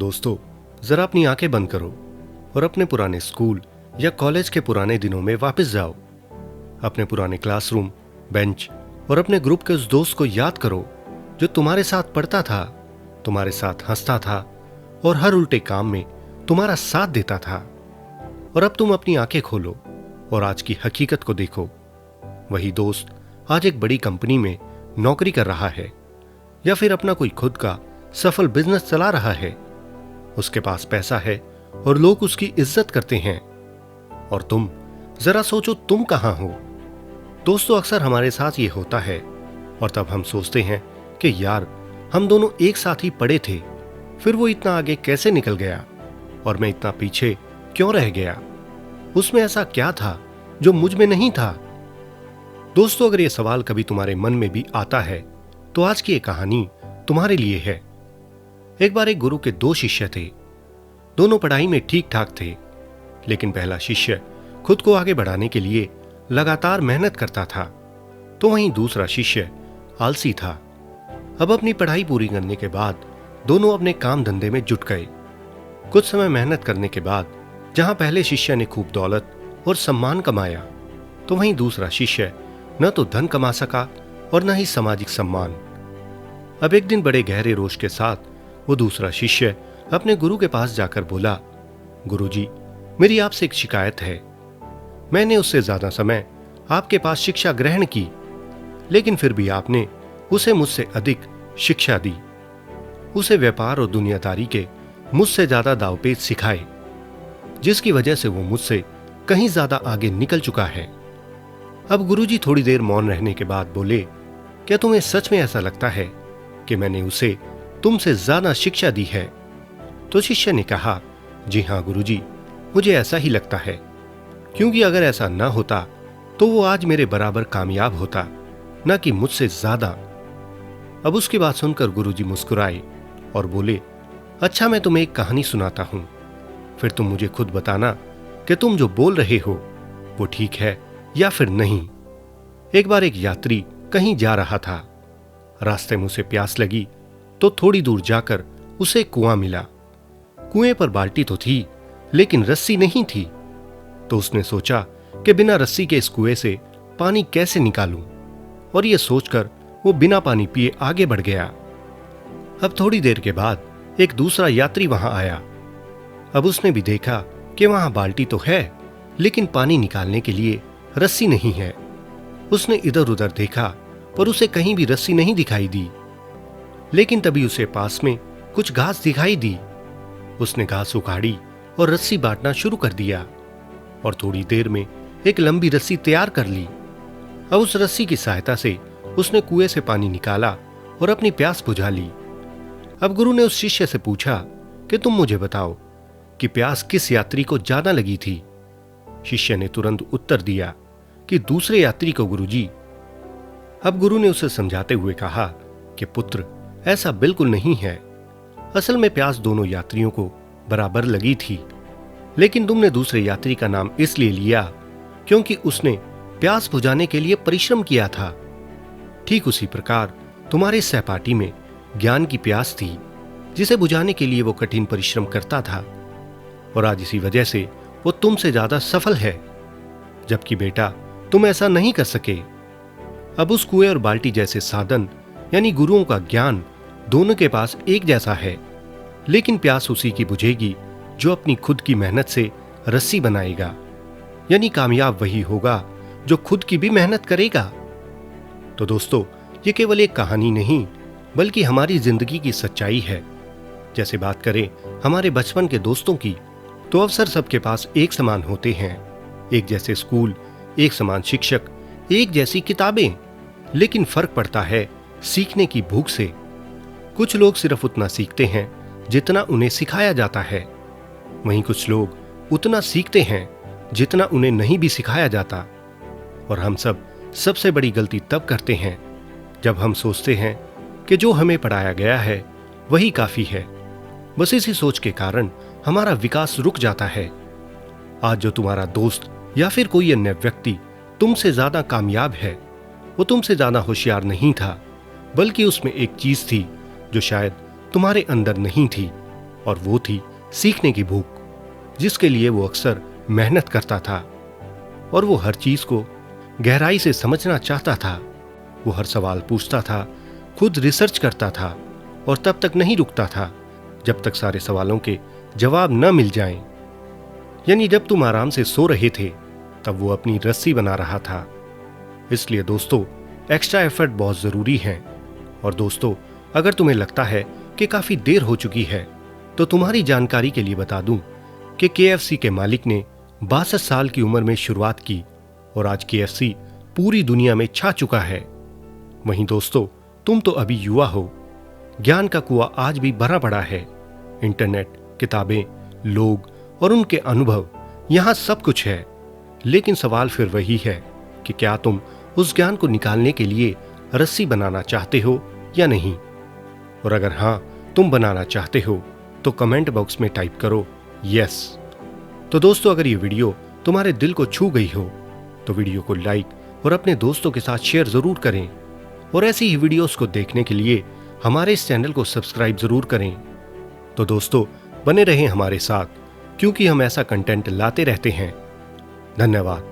दोस्तों, जरा अपनी आंखें बंद करो और अपने पुराने स्कूल या कॉलेज के पुराने दिनों में वापस जाओ। अपने पुराने क्लासरूम, बेंच और अपने ग्रुप के उस दोस्त को याद करो जो तुम्हारे साथ पढ़ता था, तुम्हारे साथ हंसता था और हर उल्टे काम में तुम्हारा साथ देता था। और अब तुम अपनी आंखें खोलो और आज की हकीकत को देखो। वही दोस्त आज एक बड़ी कंपनी में नौकरी कर रहा है या फिर अपना कोई खुद का सफल बिजनेस चला रहा है। उसके पास पैसा है और लोग उसकी इज्जत करते हैं। और तुम जरा सोचो, तुम कहां हो? दोस्तों, अक्सर हमारे साथ ये होता है और तब हम सोचते हैं कि यार, हम दोनों एक साथ ही पढ़े थे, फिर वो इतना आगे कैसे निकल गया और मैं इतना पीछे क्यों रह गया? उसमें ऐसा क्या था जो मुझ में नहीं था? दोस्तों, अगर ये सवाल कभी तुम्हारे मन में भी आता है तो आज की ये कहानी तुम्हारे लिए है। एक बार एक गुरु के दो शिष्य थे। दोनों पढ़ाई में ठीक ठाक थे, लेकिन पहला शिष्य खुद को आगे बढ़ाने के लिए लगातार मेहनत करता था, तो वहीं दूसरा शिष्य आलसी था। अब अपनी पढ़ाई पूरी करने के बाद दोनों अपने काम धंधे में जुट गए। कुछ समय मेहनत करने के बाद जहां पहले शिष्य ने खूब दौलत और सम्मान कमाया, तो वहीं दूसरा शिष्य न तो धन कमा सका और न ही सामाजिक सम्मान। अब एक दिन बड़े गहरे रोष के साथ वो दूसरा शिष्य अपने गुरु के पास जाकर बोला, गुरुजी, मेरी आपसे एक शिकायत है। मैंने उससे ज्यादा समय आपके पास शिक्षा ग्रहण की, लेकिन फिर भी आपने उसे मुझसे अधिक शिक्षा दी। उसे व्यापार और दुनियादारी के मुझसे ज्यादा दांवपेच सिखाए, जिसकी वजह से वो मुझसे कहीं ज्यादा आगे निकल चुका है। अब गुरुजी थोड़ी देर मौन रहने के बाद बोले, क्या तुम्हें सच में ऐसा लगता है कि मैंने उसे तुमसे ज्यादा शिक्षा दी है? तो शिष्य ने कहा, जी हां गुरुजी, मुझे ऐसा ही लगता है, क्योंकि अगर ऐसा ना होता तो वो आज मेरे बराबर कामयाब होता, ना कि मुझसे ज्यादा। अब उसकी बात सुनकर गुरुजी मुस्कुराए और बोले, अच्छा, मैं तुम्हें एक कहानी सुनाता हूं, फिर तुम मुझे खुद बताना कि तुम जो बोल रहे हो वो ठीक है या फिर नहीं। एक बार एक यात्री कहीं जा रहा था। रास्ते में उसे प्यास लगी तो थोड़ी दूर जाकर उसे कुआं मिला। कुएं पर बाल्टी तो थी, लेकिन रस्सी नहीं थी। तो उसने सोचा कि बिना रस्सी के इस कुएं से पानी कैसे निकालूं, और यह सोचकर वो बिना पानी पिए आगे बढ़ गया। अब थोड़ी देर के बाद एक दूसरा यात्री वहां आया। अब उसने भी देखा कि वहां बाल्टी तो है, लेकिन पानी निकालने के लिए रस्सी नहीं है। उसने इधर उधर देखा, पर उसे कहीं भी रस्सी नहीं दिखाई दी। लेकिन तभी उसे पास में कुछ घास दिखाई दी। उसने घास उखाड़ी और रस्सी बांटना शुरू कर दिया, और थोड़ी देर में एक लंबी रस्सी तैयार कर ली। अब उस रस्सी की सहायता से उसने कुएं से पानी निकाला और अपनी प्यास बुझा ली। अब गुरु ने उस शिष्य से पूछा कि तुम मुझे बताओ कि प्यास किस यात्री को ज्यादा लगी थी? शिष्य ने तुरंत उत्तर दिया कि दूसरे यात्री को गुरुजी। अब गुरु ने उसे समझाते हुए कहा कि पुत्र, ऐसा बिल्कुल नहीं है। असल में प्यास दोनों यात्रियों को बराबर लगी थी, लेकिन तुमने दूसरे यात्री का नाम इसलिए लिया क्योंकि उसने प्यास बुझाने के लिए परिश्रम किया था। ठीक उसी प्रकार तुम्हारे सहपाठी में ज्ञान की प्यास थी, जिसे बुझाने के लिए वो कठिन परिश्रम करता था, और आज इसी वजह से वो तुमसे ज्यादा सफल है। जबकि बेटा, तुम ऐसा नहीं कर सके। अब उस कुएं और बाल्टी जैसे साधन यानी गुरुओं का ज्ञान दोनों के पास एक जैसा है, लेकिन प्यास उसी की बुझेगी जो अपनी खुद की मेहनत से रस्सी बनाएगा। यानी कामयाब वही होगा जो खुद की भी मेहनत करेगा। तो दोस्तों, ये केवल एक कहानी नहीं, बल्कि हमारी जिंदगी की सच्चाई है। जैसे बात करें हमारे बचपन के दोस्तों की, तो अवसर सबके पास एक समान होते हैं। एक जैसे स्कूल, एक समान शिक्षक, एक जैसी किताबें, लेकिन फर्क पड़ता है सीखने की भूख से। कुछ लोग सिर्फ उतना सीखते हैं जितना उन्हें सिखाया जाता है, वहीं कुछ लोग उतना सीखते हैं जितना उन्हें नहीं भी सिखाया जाता। और हम सब सबसे बड़ी गलती तब करते हैं जब हम सोचते हैं कि जो हमें पढ़ाया गया है वही काफी है। बस इसी सोच के कारण हमारा विकास रुक जाता है। आज जो तुम्हारा दोस्त या फिर कोई अन्य व्यक्ति तुमसे ज्यादा कामयाब है, वो तुमसे ज्यादा होशियार नहीं था, बल्कि उसमें एक चीज थी जो शायद तुम्हारे अंदर नहीं थी। और वो थी सीखने की भूख, जिसके लिए वो अक्सर मेहनत करता था और वो हर चीज को गहराई से समझना चाहता था। वो हर सवाल पूछता था, खुद रिसर्च करता था और तब तक नहीं रुकता था जब तक सारे सवालों के जवाब न मिल जाएं। यानी जब तुम आराम से सो रहे थे तब वो अपनी रस्सी बना रहा था। इसलिए दोस्तों, एक्स्ट्रा एफर्ट बहुत जरूरी है। और दोस्तों, अगर तुम्हें लगता है कि काफी देर हो चुकी है तो तुम्हारी जानकारी के लिए बता दूं कि KFC के मालिक ने 62 साल की उम्र में शुरुआत की और आज KFC पूरी दुनिया में छा चुका है। वहीं दोस्तों, तुम तो अभी युवा हो, ज्ञान का कुआं आज भी भरा पड़ा है। इंटरनेट, किताबें, लोग और उनके अनुभव, यहां सब कुछ है। लेकिन सवाल फिर वही है कि क्या तुम उस ज्ञान को निकालने के लिए रस्सी बनाना चाहते हो या नहीं। और अगर हां, तुम बनाना चाहते हो तो कमेंट बॉक्स में टाइप करो यस। तो दोस्तों, अगर ये वीडियो तुम्हारे दिल को छू गई हो तो वीडियो को लाइक और अपने दोस्तों के साथ शेयर जरूर करें। और ऐसी ही वीडियोस को देखने के लिए हमारे इस चैनल को सब्सक्राइब जरूर करें। तो दोस्तों, बने रहें हमारे साथ, क्योंकि हम ऐसा कंटेंट लाते रहते हैं। धन्यवाद।